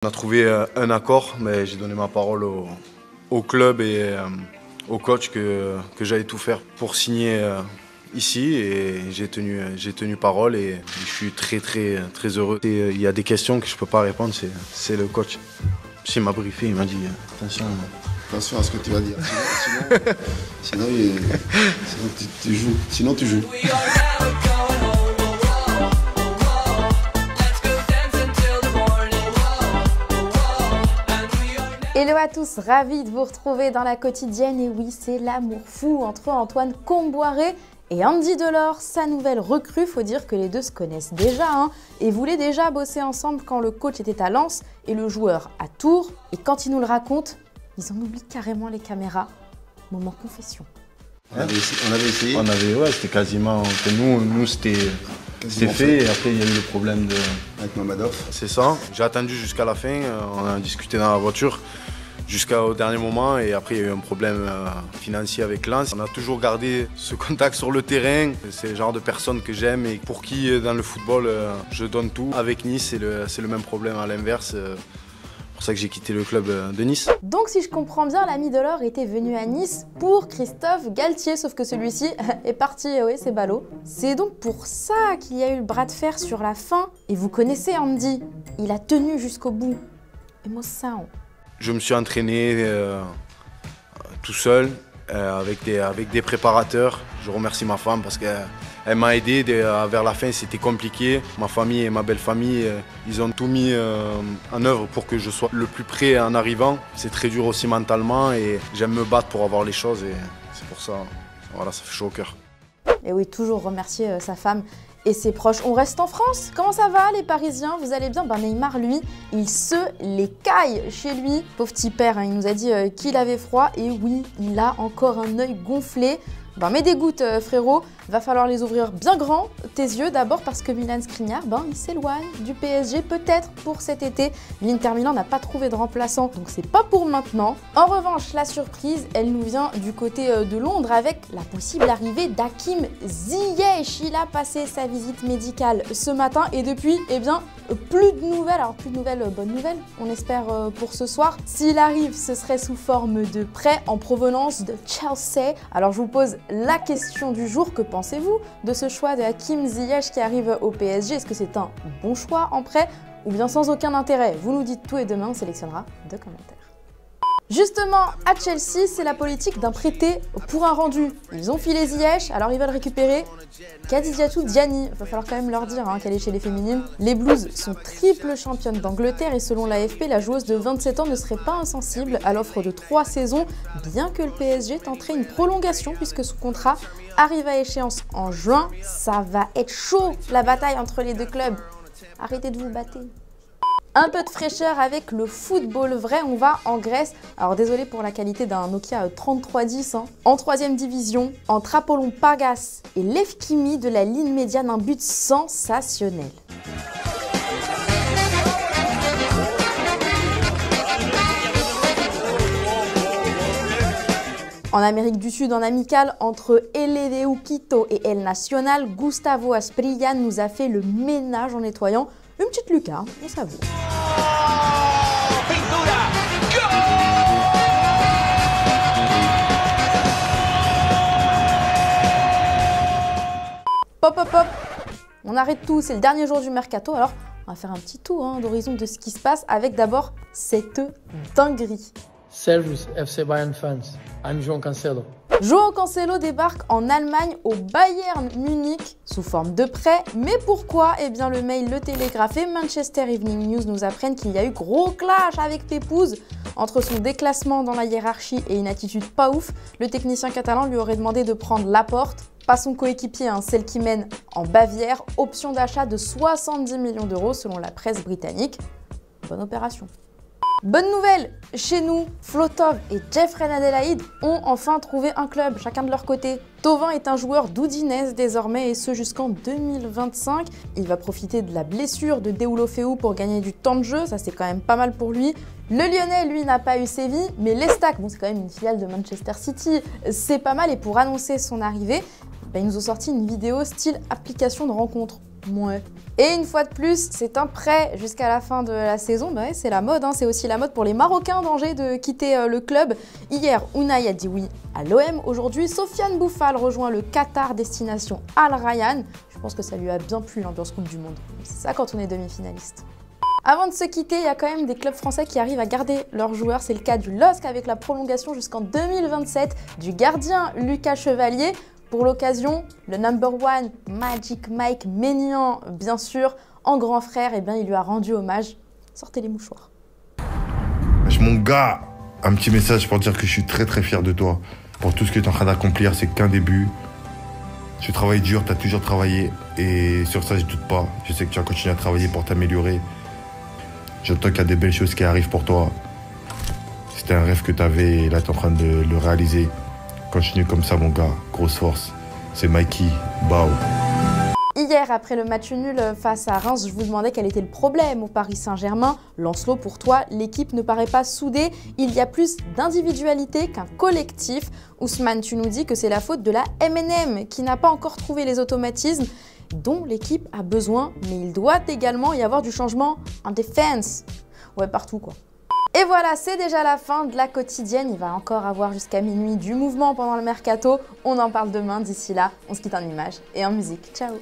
On a trouvé un accord, mais j'ai donné ma parole au club et au coach que j'allais tout faire pour signer ici, et j'ai tenu parole et je suis très heureux. Et il y a des questions que je ne peux pas répondre, c'est le coach. Il m'a briefé, il m'a dit attention. Attention à ce que tu vas dire, sinon tu joues. Hello à tous, ravi de vous retrouver dans la quotidienne. Et oui, c'est l'amour fou entre Antoine Kombouaré et Andy Delors, sa nouvelle recrue. Faut dire que les deux se connaissent déjà et voulaient déjà bosser ensemble quand le coach était à Lens et le joueur à Tours. Et quand ils nous le racontent, ils en oublient carrément les caméras. Moment confession. On avait essayé. Ouais, c'était quasiment. Nous c'était fait, et après il y a eu le problème avec Mamadov. C'est ça. J'ai attendu jusqu'à la fin, on a discuté dans la voiture jusqu'au dernier moment, et après il y a eu un problème financier avec Lens. On a toujours gardé ce contact sur le terrain. C'est le genre de personne que j'aime et pour qui dans le football je donne tout. Avec Nice, c'est le même problème à l'inverse. C'est pour ça que j'ai quitté le club de Nice. Donc si je comprends bien, l'ami Delors était venu à Nice pour Christophe Galtier, sauf que celui-ci est parti, oui c'est ballot. C'est donc pour ça qu'il y a eu le bras de fer sur la fin. Et vous connaissez Andy, il a tenu jusqu'au bout. Émotion. Je me suis entraîné tout seul, avec des préparateurs. Je remercie ma femme parce qu'elle m'a aidé vers la fin, c'était compliqué. Ma famille et ma belle famille, ils ont tout mis en œuvre pour que je sois le plus près en arrivant. C'est très dur aussi mentalement et j'aime me battre pour avoir les choses, et c'est pour ça, voilà, ça fait chaud au cœur. Et oui, toujours remercier sa femme et ses proches. On reste en France. Comment ça va les Parisiens? Vous allez bien? Neymar, lui, il se les caille chez lui. Pauvre petit père, il nous a dit qu'il avait froid. Et oui, il a encore un œil gonflé. Mets des gouttes, frérot. Va falloir les ouvrir bien grand, tes yeux. D'abord parce que Milan Skriniar, il s'éloigne du PSG, peut-être pour cet été. L'Inter Milan n'a pas trouvé de remplaçant, donc c'est pas pour maintenant. En revanche, la surprise, elle nous vient du côté de Londres avec la possible arrivée d'Hakim Ziyech. Il a passé sa visite médicale ce matin et depuis, plus de nouvelles. Alors plus de nouvelles, bonne nouvelle, on espère pour ce soir. S'il arrive, ce serait sous forme de prêt en provenance de Chelsea. Alors je vous pose la question du jour, que pensez-vous de ce choix de Hakim Ziyech qui arrive au PSG? Est-ce que c'est un bon choix en prêt ou bien sans aucun intérêt? Vous nous dites tout et demain on sélectionnera 2 commentaires. Justement, à Chelsea, c'est la politique d'un prêté pour un rendu. Ils ont filé Ziyech, alors ils veulent récupérer Khadijatou Diani. Il va falloir quand même leur dire qu'elle est chez les féminines. Les Blues sont triple championnes d'Angleterre et selon l'AFP, la joueuse de 27 ans ne serait pas insensible à l'offre de 3 saisons, bien que le PSG tenterait une prolongation puisque son contrat arrive à échéance en juin. Ça va être chaud, la bataille entre les deux clubs. Arrêtez de vous battre. Un peu de fraîcheur avec le football vrai, on va en Grèce. Alors désolé pour la qualité d'un Nokia 3310. En 3e division, entre Apollon Pagas et Lefkimi de la ligne médiane, un but sensationnel. En Amérique du Sud, en amical, entre LDU Quito et El Nacional, Gustavo Asprilla nous a fait le ménage en nettoyant une petite lucarne, on savoure. Pop, pop, pop. On arrête tout, c'est le dernier jour du mercato, alors on va faire un petit tour d'horizon de ce qui se passe avec d'abord cette dinguerie. Servus FC Bayern fans, I'm João Cancelo. João Cancelo débarque en Allemagne au Bayern Munich sous forme de prêt. Mais pourquoi? Le mail Le Télégraphe et Manchester Evening News nous apprennent qu'il y a eu gros clash avec Pépouze. Entre son déclassement dans la hiérarchie et une attitude pas ouf, le technicien catalan lui aurait demandé de prendre Laporte, pas son coéquipier, celle qui mène en Bavière. Option d'achat de 70 millions d'euros selon la presse britannique. Bonne opération. Bonne nouvelle, chez nous, Flotov et Jeffrey Adelaide ont enfin trouvé un club, chacun de leur côté. Tovin est un joueur d'Udinese désormais et ce jusqu'en 2025. Il va profiter de la blessure de Deulofeu pour gagner du temps de jeu, ça c'est quand même pas mal pour lui. Le Lyonnais, lui, n'a pas eu Séville, mais l'Estac, c'est quand même une filiale de Manchester City, c'est pas mal. Et pour annoncer son arrivée, ils nous ont sorti une vidéo style application de rencontre. Ouais. Et une fois de plus, c'est un prêt jusqu'à la fin de la saison. Bah ouais, c'est la mode, hein. C'est aussi la mode pour les Marocains d'Angers de quitter le club. Hier, Unai a dit oui à l'OM. Aujourd'hui, Sofiane Bouffal rejoint le Qatar destination Al Rayyan. Je pense que ça lui a bien plu l'ambiance Coupe du Monde. C'est ça quand on est demi-finaliste. Avant de se quitter, il y a quand même des clubs français qui arrivent à garder leurs joueurs. C'est le cas du LOSC avec la prolongation jusqu'en 2027 du gardien Lucas Chevalier. Pour l'occasion, le number one, Magic Mike Maignan, bien sûr, en grand frère, eh bien, il lui a rendu hommage. Sortez les mouchoirs. Mon gars, un petit message pour dire que je suis très très fier de toi. Pour tout ce que tu es en train d'accomplir, c'est qu'un début. Tu travailles dur, tu as toujours travaillé. Et sur ça, je doute pas. Je sais que tu vas continuer à travailler pour t'améliorer. J'entends qu'il y a des belles choses qui arrivent pour toi. C'était un rêve que tu avais et là, tu es en train de le réaliser. Continue comme ça, mon gars. Grosse force. C'est Mikey. Bao. Hier, après le match nul face à Reims, je vous demandais quel était le problème au Paris Saint-Germain. Lancelot, pour toi, l'équipe ne paraît pas soudée. Il y a plus d'individualité qu'un collectif. Ousmane, tu nous dis que c'est la faute de la MNM qui n'a pas encore trouvé les automatismes dont l'équipe a besoin. Mais il doit également y avoir du changement en défense. Ouais, partout quoi. Et voilà, c'est déjà la fin de la quotidienne. Il va encore avoir jusqu'à minuit du mouvement pendant le mercato. On en parle demain. D'ici là, on se quitte en images et en musique. Ciao!